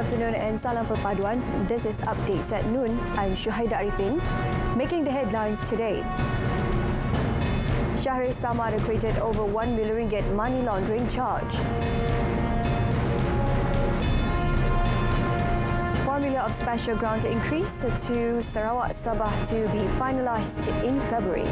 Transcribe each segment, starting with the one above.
afternoon and salam perpaduan. This is Updates at Noon. I'm Shuhaida Arifin. Making the headlines today. Shahrir Samad acquitted over 1 million ringgit money laundering charge. Formula of special grant increase to Sarawak Sabah to be finalised in February.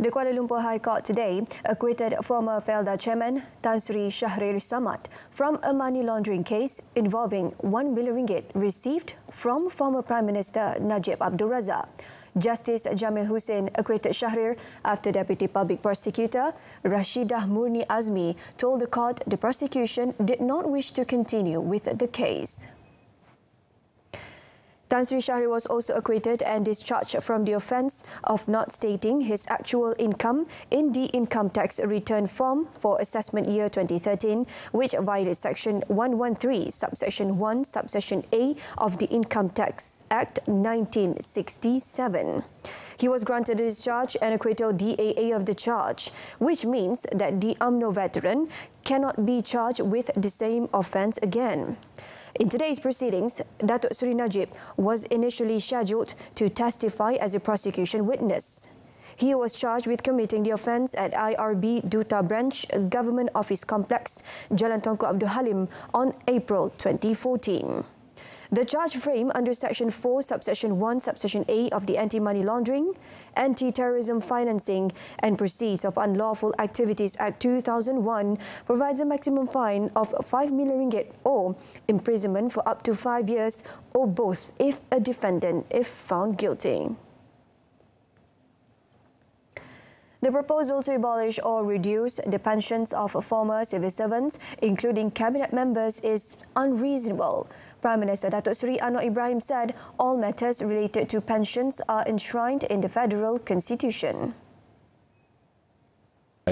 The Kuala Lumpur High Court today acquitted former Felda Chairman Tan Sri Shahrir Samad from a money laundering case involving 1 million ringgit received from former Prime Minister Najib Abdul Razak. Justice Jamil Hussein acquitted Shahrir after Deputy Public Prosecutor Rashidah Murni Azmi told the court the prosecution did not wish to continue with the case. Tan Sri Shahrir was also acquitted and discharged from the offence of not stating his actual income in the income tax return form for assessment year 2013, which violated Section 113, Subsection 1, Subsection A of the Income Tax Act 1967. He was granted a discharge and acquittal DAA of the charge, which means that the UMNO veteran cannot be charged with the same offence again. In today's proceedings, Datuk Seri Najib was initially scheduled to testify as a prosecution witness. He was charged with committing the offence at IRB Duta Branch Government Office Complex, Jalan Tunku Abdul Halim on April 2014. The charge framed under Section 4, Subsection 1, Subsection A of the Anti-Money Laundering, Anti-Terrorism Financing and Proceeds of Unlawful Activities Act 2001 provides a maximum fine of 5 million ringgit or imprisonment for up to 5 years or both if a defendant is found guilty. The proposal to abolish or reduce the pensions of former civil servants, including cabinet members, is unreasonable. Prime Minister Datuk Seri Anwar Ibrahim said all matters related to pensions are enshrined in the Federal Constitution.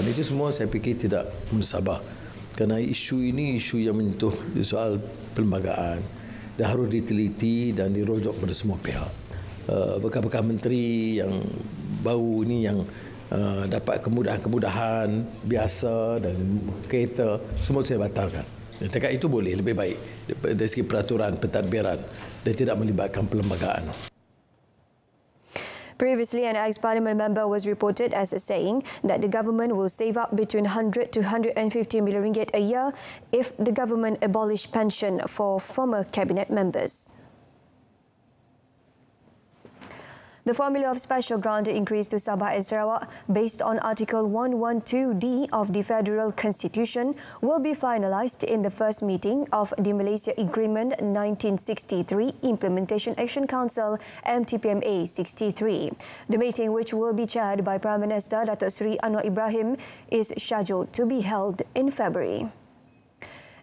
Itu semua saya fikir tidak musabah kerana isu ini isu yang menyentuh soal perlembagaan dan harus diteliti dan dirujuk pada semua pihak. Bekas-bekas menteri yang baru ini yang dapat kemudahan-kemudahan biasa dan kereta semua saya batalkan. Dekat itu boleh lebih baik dari segi peraturan pentadbiran dan tidak melibatkan perlembagaan. Previously, an ex-parliament member was reported as saying that the government will save up between 100 to 150 million ringgit a year if the government abolish pension for former cabinet members. The formula of special grant increase to Sabah and Sarawak based on Article 112D of the Federal Constitution will be finalised in the first meeting of the Malaysia Agreement 1963 Implementation Action Council MTPMA 63. The meeting, which will be chaired by Prime Minister Datuk Seri Anwar Ibrahim, is scheduled to be held in February.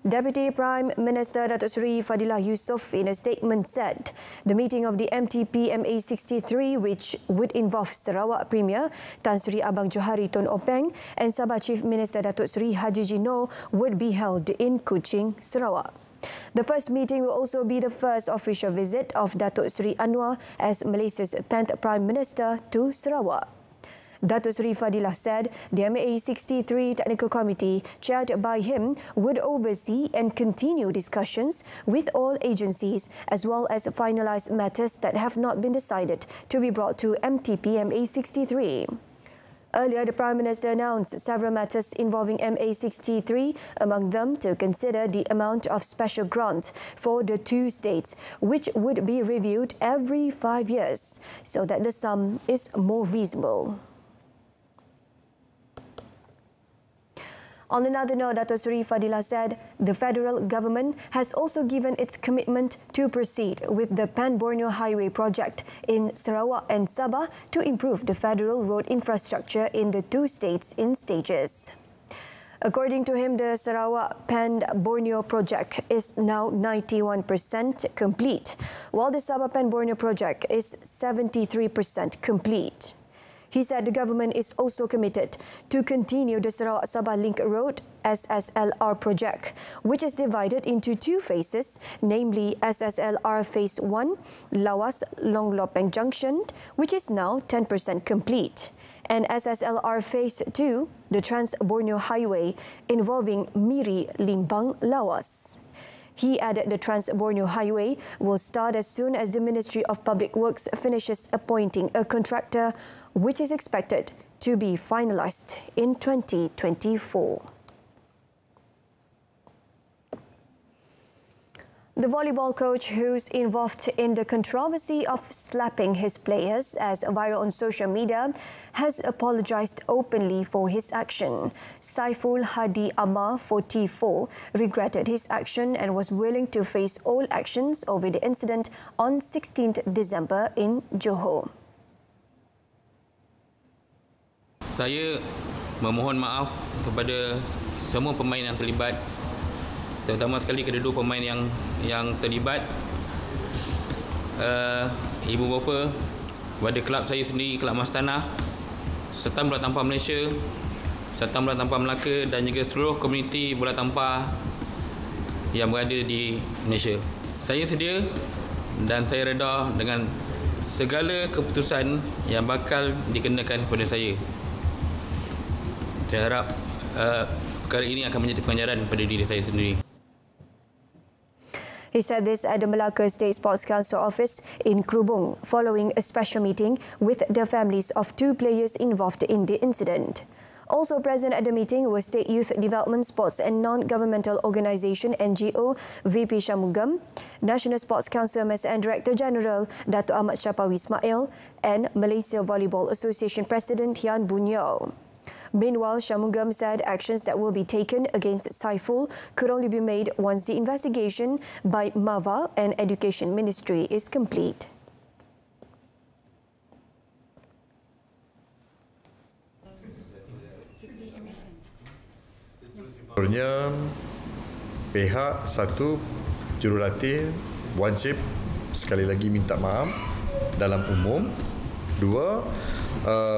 Deputy Prime Minister Datuk Seri Fadilah Yusof in a statement said the meeting of the MTPMA 63, which would involve Sarawak Premier Tan Sri Abang Johari Tun Openg and Sabah Chief Minister Datuk Seri Haji Jino would be held in Kuching, Sarawak. The first meeting will also be the first official visit of Datuk Seri Anwar as Malaysia's 10th Prime Minister to Sarawak. Datuk Seri Fadilah said the MA 63 Technical Committee, chaired by him, would oversee and continue discussions with all agencies as well as finalise matters that have not been decided to be brought to MTPMA 63. Earlier, the Prime Minister announced several matters involving MA 63, among them to consider the amount of special grant for the two states, which would be reviewed every 5 years so that the sum is more reasonable. On another note, Datuk Seri Fadilah said the federal government has also given its commitment to proceed with the Pan-Borneo Highway project in Sarawak and Sabah to improve the federal road infrastructure in the two states in stages. According to him, the Sarawak Pan-Borneo project is now 91% complete, while the Sabah Pan-Borneo project is 73% complete. He said the government is also committed to continue the Sarawak-Sabah Link Road SSLR project, which is divided into two phases, namely SSLR Phase 1, Lawas Long Lopeng Junction, which is now 10% complete, and SSLR Phase 2, the Trans-Borneo Highway, involving Miri Limbang Lawas. He added the Trans-Borneo Highway will start as soon as the Ministry of Public Works finishes appointing a contractor, which is expected to be finalised in 2024. The volleyball coach who's involved in the controversy of slapping his players as viral on social media has apologized openly for his action. Saiful Hadi Amar, 44, regretted his action and was willing to face all actions over the incident on 16th December in Johor. Saya memohon maaf kepada semua pemain yang terlibat, terutama sekali kedua pemain yang terlibat, ibu bapa, kepada kelab saya sendiri, Kelab Mas Tanah, serta bola tampar Malaysia, serta bola tampar Melaka dan juga seluruh komuniti bola tampar yang berada di Malaysia. Saya sedia dan saya reda dengan segala keputusan yang bakal dikenakan kepada saya. Saya harap perkara ini akan menjadi pengajaran kepada diri saya sendiri. He said this at the Melaka State Sports Council office in Krubung following a special meeting with the families of two players involved in the incident. Also present at the meeting were State Youth Development Sports and Non-Governmental Organisation NGO VP Shamugam, National Sports Council MSN Director General Dato' Ahmad Syapawi Ismail and Malaysia Volleyball Association President Hian Bunyao. Meanwhile, Shamugam said actions that will be taken against Saiful could only be made once the investigation by MAVA and Education Ministry is complete. Sebenarnya pihak satu, jurulatih wajib sekali lagi minta maaf dalam umum. Dua,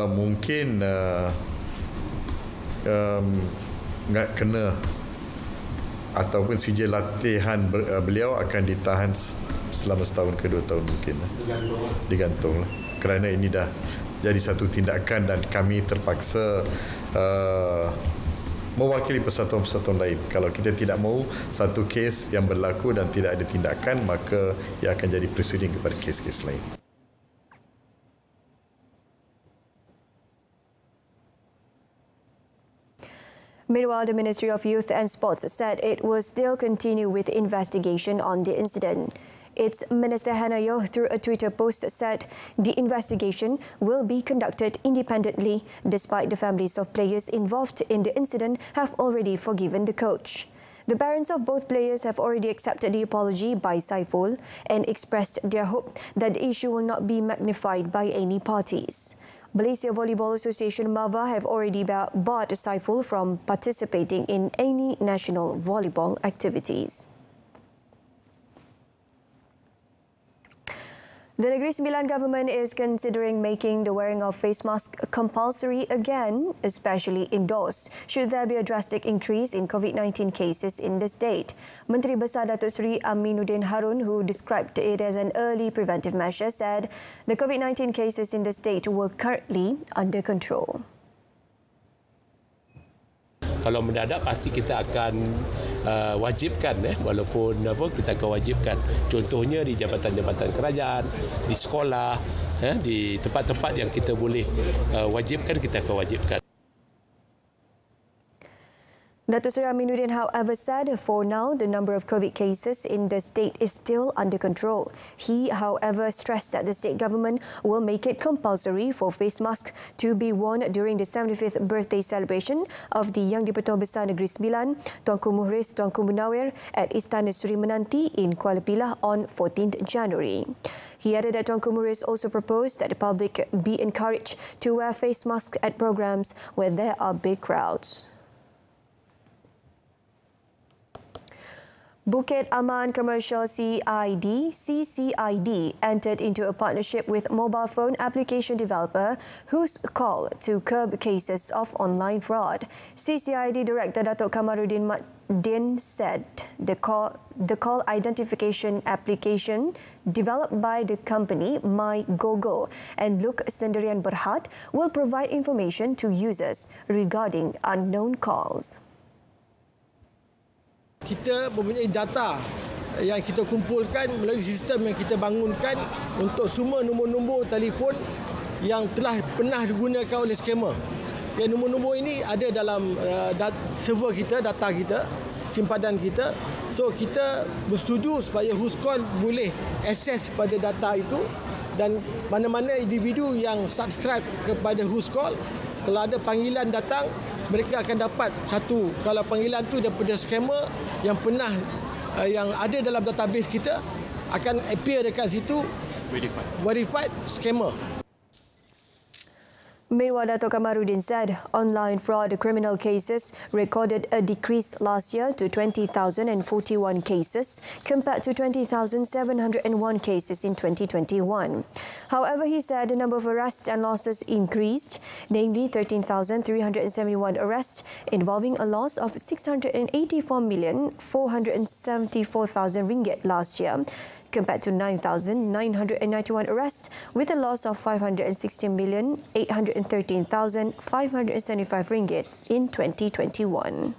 mungkin kena ataupun sijil latihan beliau akan ditahan selama setahun ke 2 tahun mungkin. Digantung lah. Kerana ini dah jadi satu tindakan dan kami terpaksa mewakili persatuan-persatuan lain. Kalau kita tidak mahu satu kes yang berlaku dan tidak ada tindakan, maka ia akan jadi presiden kepada kes-kes lain. Meanwhile, the Ministry of Youth and Sports said it will still continue with investigation on the incident. Its Minister Hannah Yeoh, through a Twitter post, said the investigation will be conducted independently despite the families of players involved in the incident have already forgiven the coach. The parents of both players have already accepted the apology by Saiful and expressed their hope that the issue will not be magnified by any parties. Malaysia Volleyball Association MAVA have already barred Saiful from participating in any national volleyball activities. The Negeri Sembilan government is considering making the wearing of face mask compulsory again, especially indoors, should there be a drastic increase in COVID-19 cases in the state. Menteri Besar Datuk Seri Aminuddin Harun, who described it as an early preventive measure, said the COVID-19 cases in the state were currently under control. Kalau mendadak pasti kita akan wajibkan, walaupun kita akan wajibkan. Contohnya di jabatan-jabatan kerajaan, di sekolah, di tempat-tempat yang kita boleh wajibkan, kita akan wajibkan. Datuk Seri Aminuddin, however, said for now the number of COVID cases in the state is still under control. He, however, stressed that the state government will make it compulsory for face masks to be worn during the 75th birthday celebration of the Yang di-Pertuan Besar Negeri Sembilan, Tuanku Muhriz Tuanku Munawir at Istana Seri Menanti in Kuala Pilah on 14th January. He added that Tuanku Muhriz also proposed that the public be encouraged to wear face masks at programs where there are big crowds. Bukit Aman Commercial CCID entered into a partnership with mobile phone application developer whose call to curb cases of online fraud. CCID Director Datuk Kamaruddin Din said the call identification application developed by the company My GoGo and Look Sendirian Berhad will provide information to users regarding unknown calls. Kita mempunyai data yang kita kumpulkan melalui sistem yang kita bangunkan untuk semua nombor-nombor telefon yang telah pernah digunakan oleh skamer. Yang nombor-nombor ini ada dalam server kita, data kita, simpanan kita. So kita bersetuju supaya Huskon boleh akses pada data itu dan mana-mana individu yang subscribe kepada Huskon, kalau ada panggilan datang, mereka akan dapat satu, kalau panggilan tu daripada skamer yang pernah yang ada dalam database kita akan appear dekat situ verified scammer. Meanwhile, Datuk Kamaruddin said online fraud criminal cases recorded a decrease last year to 20,041 cases compared to 20,701 cases in 2021. However, he said the number of arrests and losses increased, namely 13,371 arrests involving a loss of 684,474,000 ringgit last year, compared to 9,991 arrests with a loss of 560,813,575 ringgit in 2021.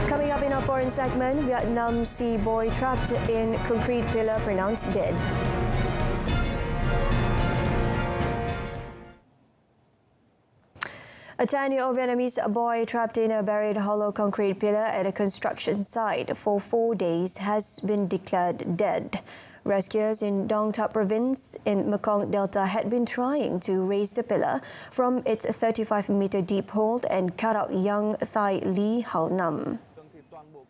Coming up in our foreign segment, Vietnam Sea boy trapped in concrete pillar pronounced dead. A 10-year-old Vietnamese boy trapped in a buried hollow concrete pillar at a construction site for 4 days has been declared dead. Rescuers in Dong Thap province in Mekong Delta had been trying to raise the pillar from its 35-meter deep hole and cut out young Thai Lee Hao Nam.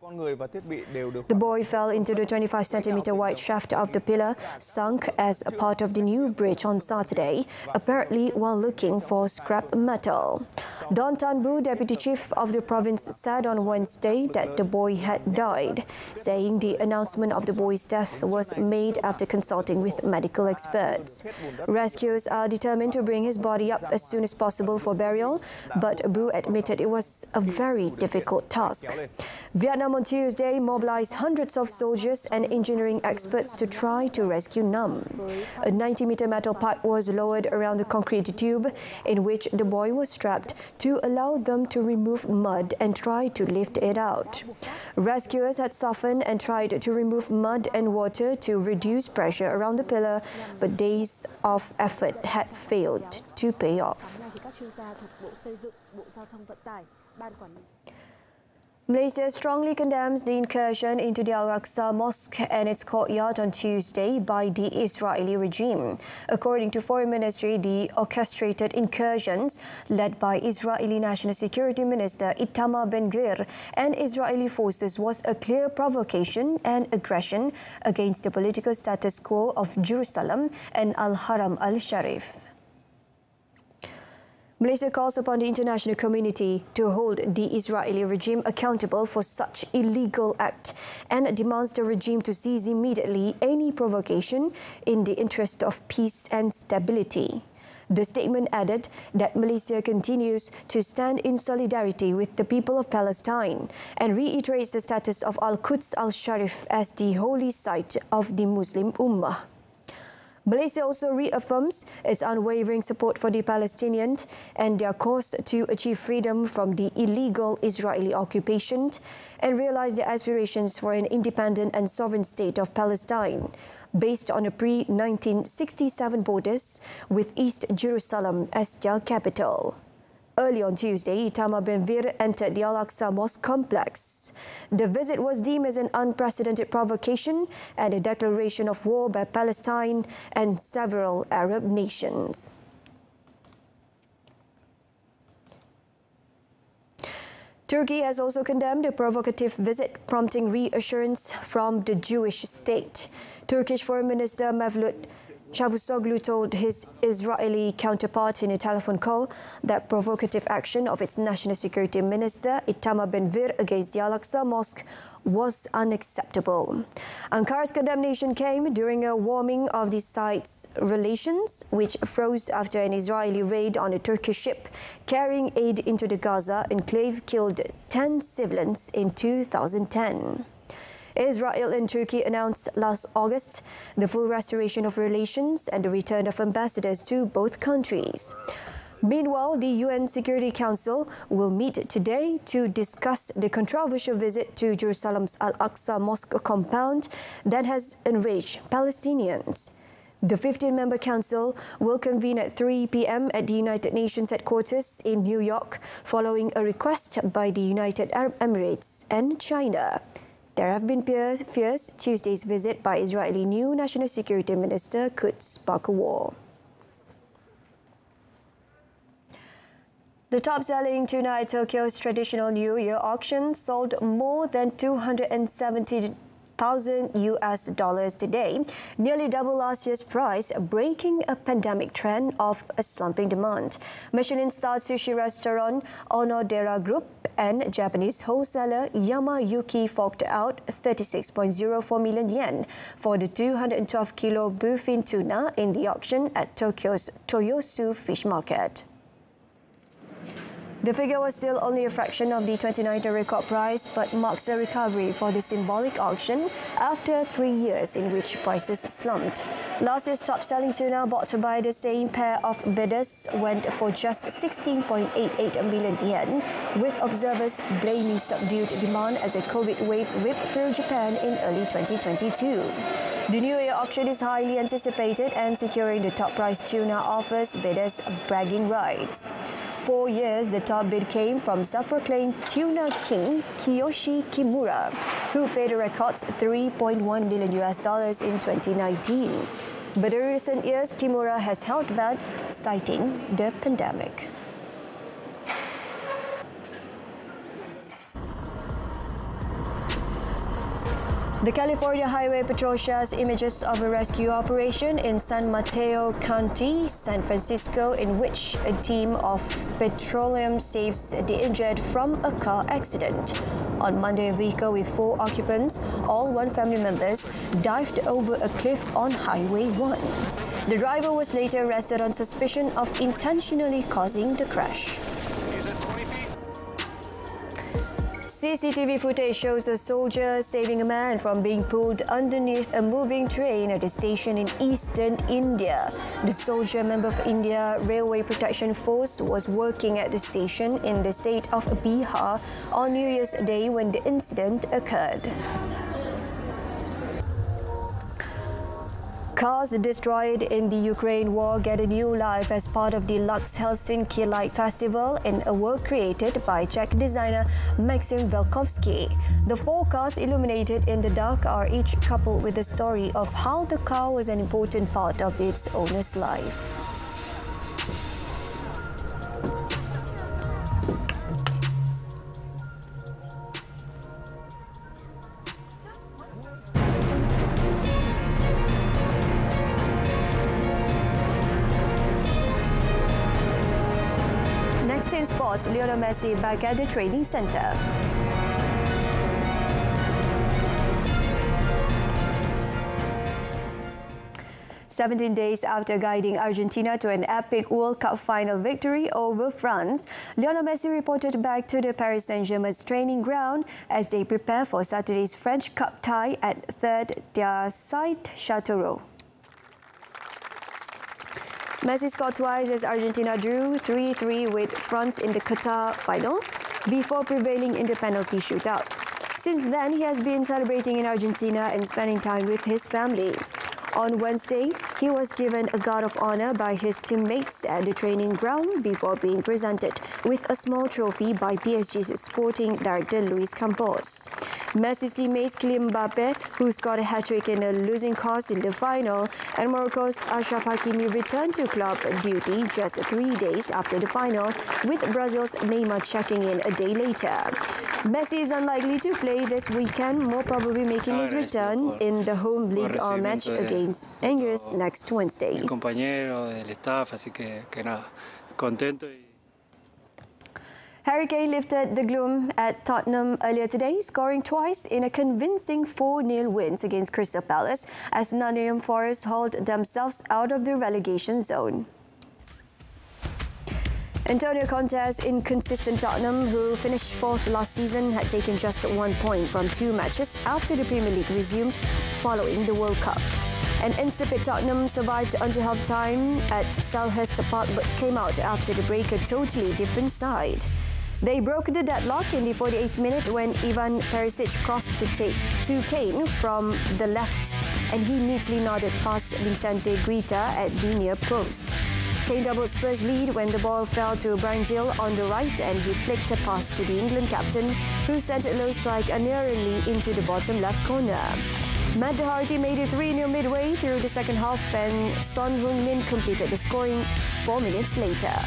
The boy fell into the 25-centimeter wide shaft of the pillar, sunk as a part of the new bridge on Saturday, apparently while looking for scrap metal. Don Tan Bu, deputy chief of the province, said on Wednesday that the boy had died, saying the announcement of the boy's death was made after consulting with medical experts. Rescuers are determined to bring his body up as soon as possible for burial, but Bu admitted it was a very difficult task. Vietnam on Tuesday mobilized hundreds of soldiers and engineering experts to try to rescue Nam. A 90-meter metal pipe was lowered around the concrete tube in which the boy was strapped to allow them to remove mud and try to lift it out. Rescuers had softened and tried to remove mud and water to reduce pressure around the pillar, but days of effort had failed to pay off. Malaysia strongly condemns the incursion into the Al-Aqsa Mosque and its courtyard on Tuesday by the Israeli regime. According to Foreign Ministry, the orchestrated incursions led by Israeli National Security Minister Itamar Ben-Gvir and Israeli forces was a clear provocation and aggression against the political status quo of Jerusalem and Al-Haram al-Sharif. Malaysia calls upon the international community to hold the Israeli regime accountable for such illegal act and demands the regime to cease immediately any provocation in the interest of peace and stability. The statement added that Malaysia continues to stand in solidarity with the people of Palestine and reiterates the status of Al-Quds al-Sharif as the holy site of the Muslim Ummah. Malaysia also reaffirms its unwavering support for the Palestinians and their cause to achieve freedom from the illegal Israeli occupation and realize their aspirations for an independent and sovereign state of Palestine, based on the pre-1967 borders with East Jerusalem as their capital. Early on Tuesday, Itamar Ben-Gvir entered the Al-Aqsa Mosque complex. The visit was deemed as an unprecedented provocation and a declaration of war by Palestine and several Arab nations. Turkey has also condemned the provocative visit, prompting reassurance from the Jewish state. Turkish Foreign Minister Mevlut Cavusoglu told his Israeli counterpart in a telephone call that provocative action of its National Security Minister Itamar Ben-Gvir against the Al-Aqsa Mosque was unacceptable. Ankara's condemnation came during a warming of the site's relations, which froze after an Israeli raid on a Turkish ship carrying aid into the Gaza enclave killed 10 civilians in 2010. Israel and Turkey announced last August the full restoration of relations and the return of ambassadors to both countries. Meanwhile, the UN Security Council will meet today to discuss the controversial visit to Jerusalem's Al-Aqsa Mosque compound that has enraged Palestinians. The 15-member council will convene at 3 p.m. at the United Nations headquarters in New York following a request by the United Arab Emirates and China. There have been fears Tuesday's visit by Israeli new National Security Minister could spark a war. The top-selling tuna at Tokyo's traditional New Year auction sold more than $270,000 today, nearly double last year's price, breaking a pandemic trend of a slumping demand. Michelin-starred sushi restaurant Onodera Group and Japanese wholesaler Yamayuki forked out 36.04 million yen for the 212-kilo bluefin tuna in the auction at Tokyo's Toyosu Fish Market. The figure was still only a fraction of the 2019 record price, but marks a recovery for the symbolic auction after 3 years in which prices slumped. Last year's top-selling tuna bought by the same pair of bidders went for just 16.88 million yen, with observers blaming subdued demand as a COVID wave ripped through Japan in early 2022. The New Year auction is highly anticipated, and securing the top price tuna offers bidders bragging rights. 4 years, the top bid came from self-proclaimed tuna king Kiyoshi Kimura, who paid a record $3.1 million in 2019. But in recent years, Kimura has held back, citing the pandemic. The California Highway Patrol shares images of a rescue operation in San Mateo County, San Francisco, in which a team of petroleum saves the injured from a car accident. On Monday, a vehicle with 4 occupants, all 1 family members, dived over a cliff on Highway 1. The driver was later arrested on suspicion of intentionally causing the crash. CCTV footage shows a soldier saving a man from being pulled underneath a moving train at a station in eastern India. The soldier, member of India Railway Protection Force, was working at the station in the state of Bihar on New Year's Day when the incident occurred. Cars destroyed in the Ukraine war get a new life as part of the Lux Helsinki Light Festival in a work created by Czech designer Maxim Velkovsky. The 4 cars illuminated in the dark are each coupled with the story of how the car was an important part of its owner's life. Next in sports, Lionel Messi back at the training center. "17 days after guiding Argentina to an epic World Cup final victory over France, Lionel Messi reported back to the Paris Saint-Germain's training ground as they prepare for Saturday's French Cup tie at Third their side Châteauroux. Messi scored twice as Argentina drew 3-3 with France in the Qatar final before prevailing in the penalty shootout. Since then, he has been celebrating in Argentina and spending time with his family. On Wednesday, he was given a guard of honor by his teammates at the training ground before being presented with a small trophy by PSG's sporting director Luis Campos. Messi's teammates Kylian Mbappe, who scored a hat-trick in a losing cause in the final, and Morocco's Achraf Hakimi returned to club duty just 3 days after the final, with Brazil's Neymar checking in a day later. Messi is unlikely to play this weekend, more probably making his return in the home league match against Angers next Wednesday. Compañero del staff, así que nada, contento. Harry Kane lifted the gloom at Tottenham earlier today, scoring twice in a convincing 4-0 wins against Crystal Palace as Nottingham Forest hauled themselves out of the relegation zone. Antonio Conte's inconsistent Tottenham, who finished 4th last season, had taken just 1 point from 2 matches after the Premier League resumed following the World Cup. An insipid Tottenham survived until half-time at Selhurst Park but came out after the break a totally different side. They broke the deadlock in the 48th minute when Ivan Perisic crossed to Kane from the left, and he neatly nodded past Vicente Guita at the near post. Kane doubled Spurs' lead when the ball fell to Bryan Gil on the right, and he flicked a pass to the England captain, who sent a low strike unerringly into the bottom left corner. Matt Doherty made it 3-0 midway through the second half, and Son Heung-min completed the scoring 4 minutes later.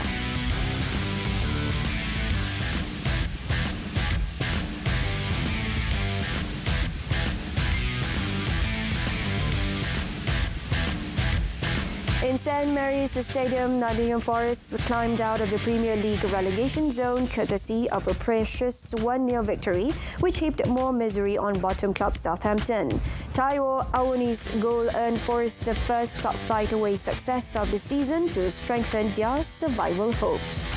In St Mary's Stadium, Nottingham Forest climbed out of the Premier League relegation zone courtesy of a precious 1-0 victory, which heaped more misery on bottom club Southampton. Taiwo Awoni's goal earned Forest the first top-flight away success of the season to strengthen their survival hopes.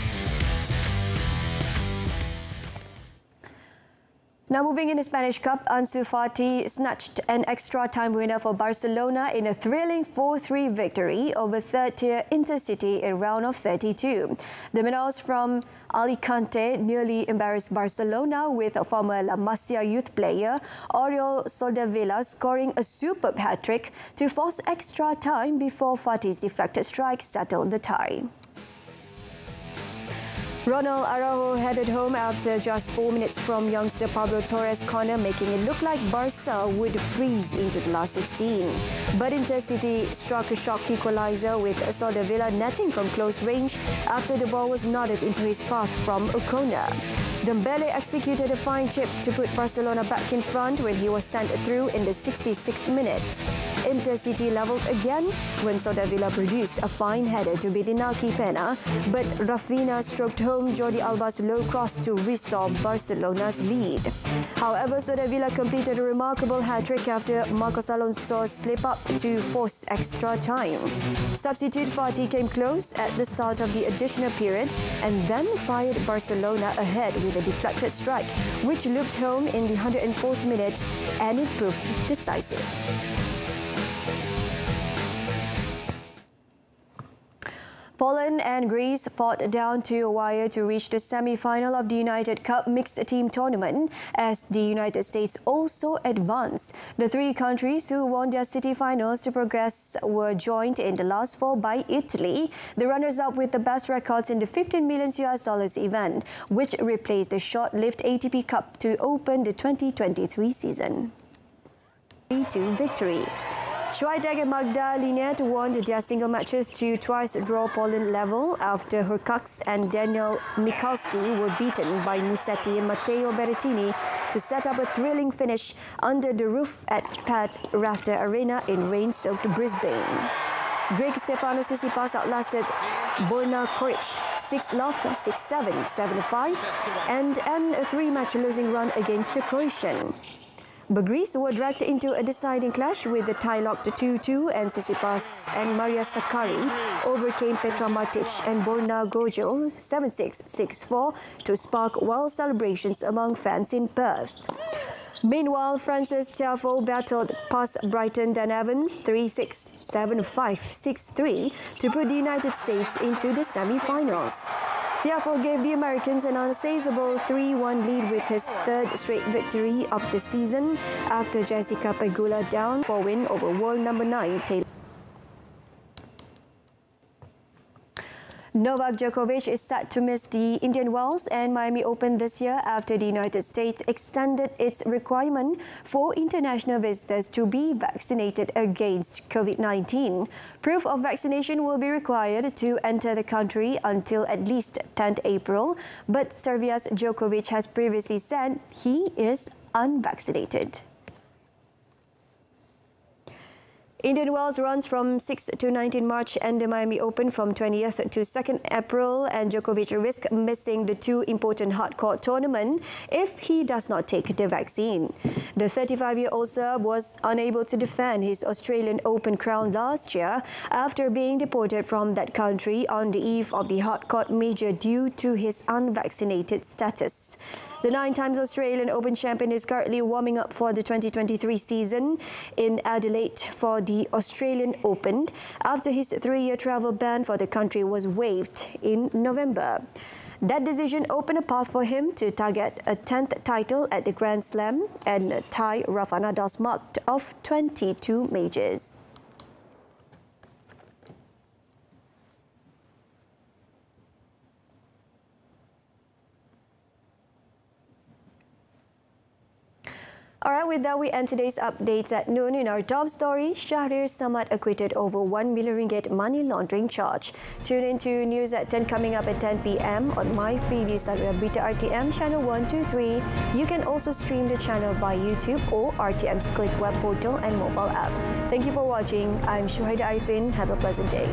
Now moving in the Spanish Cup, Ansu Fati snatched an extra-time winner for Barcelona in a thrilling 4-3 victory over third-tier Intercity in round of 32. The Menors from Alicante nearly embarrassed Barcelona, with a former La Masia youth player Oriol Soldevila scoring a superb hat-trick to force extra time before Fati's deflected strike settled the tie. Ronald Araujo headed home after just 4 minutes from youngster Pablo Torres' corner, making it look like Barca would freeze into the last 16. But Intercity struck a shock equaliser, with Soldevila netting from close range after the ball was nodded into his path from a corner. Dembele executed a fine chip to put Barcelona back in front when he was sent through in the 66th minute. Intercity levelled again when Soldevila produced a fine header to beat Inaki Pena, but Rafinha stroked home Jordi Alba's low cross to restore Barcelona's lead. However, Soldevila completed a remarkable hat-trick after Marcos Alonso's slip-up to force extra time. Substitute Fati came close at the start of the additional period and then fired Barcelona ahead with a deflected strike, which looped home in the 104th minute, and it proved decisive. Poland and Greece fought down to a wire to reach the semi-final of the United Cup mixed team tournament as the United States also advanced. The 3 countries who won their city finals to progress were joined in the last 4 by Italy, the runners-up with the best records in the $15 million event, which replaced the short-lived ATP Cup to open the 2023 season. 3-2 victory. Schweitek and Magda Linette won their single matches to twice draw Poland level after Hurkacz and Daniel Michalski were beaten by Musetti and Matteo Berrettini to set up a thrilling finish under the roof at Pat Rafter Arena in rain-soaked Brisbane. Greek Stefanos Tsitsipas outlasted Borna Koric 6-love, 6-7, 7-5 and a 3-match losing run against the Croatian. But Greece were dragged into a deciding clash with the tie locked 2-2, and Tsitsipas and Maria Sakkari overcame Petra Martic and Borna Gojo 7-6, 6-4 to spark wild celebrations among fans in Perth. Meanwhile, Frances Tiafoe battled past Bryton Dan Evans 3-6, 7-5, 6-3 to put the United States into the semi-finals. Tiafoe gave the Americans an unassailable 3-1 lead with his 3rd straight victory of the season after Jessica Pegula down for win over world number 9 Taylor. Novak Djokovic is set to miss the Indian Wells and Miami Open this year after the United States extended its requirement for international visitors to be vaccinated against COVID-19. Proof of vaccination will be required to enter the country until at least 10th April, but Serbia's Djokovic has previously said he is unvaccinated. Indian Wells runs from 6 to 19 March and the Miami Open from 20th to 2nd April, and Djokovic risks missing the two important hardcourt tournament if he does not take the vaccine. The 35-year-old Serb was unable to defend his Australian Open crown last year after being deported from that country on the eve of the hardcourt major due to his unvaccinated status. The 9-time Australian Open champion is currently warming up for the 2023 season in Adelaide for the Australian Open after his 3-year travel ban for the country was waived in November. That decision opened a path for him to target a 10th title at the Grand Slam and tie Rafa Nadal's mark of 22 majors. Alright, with that we end today's updates at noon. In our top story, Shahrir Samad acquitted over 1 million ringgit money laundering charge. Tune into news at 10 coming up at 10 p.m. on My Freeview Sadra Berita RTM channel 123. You can also stream the channel via YouTube or RTM's Click web portal and mobile app. Thank you for watching. I'm Shuhaida Arifin. Have a pleasant day.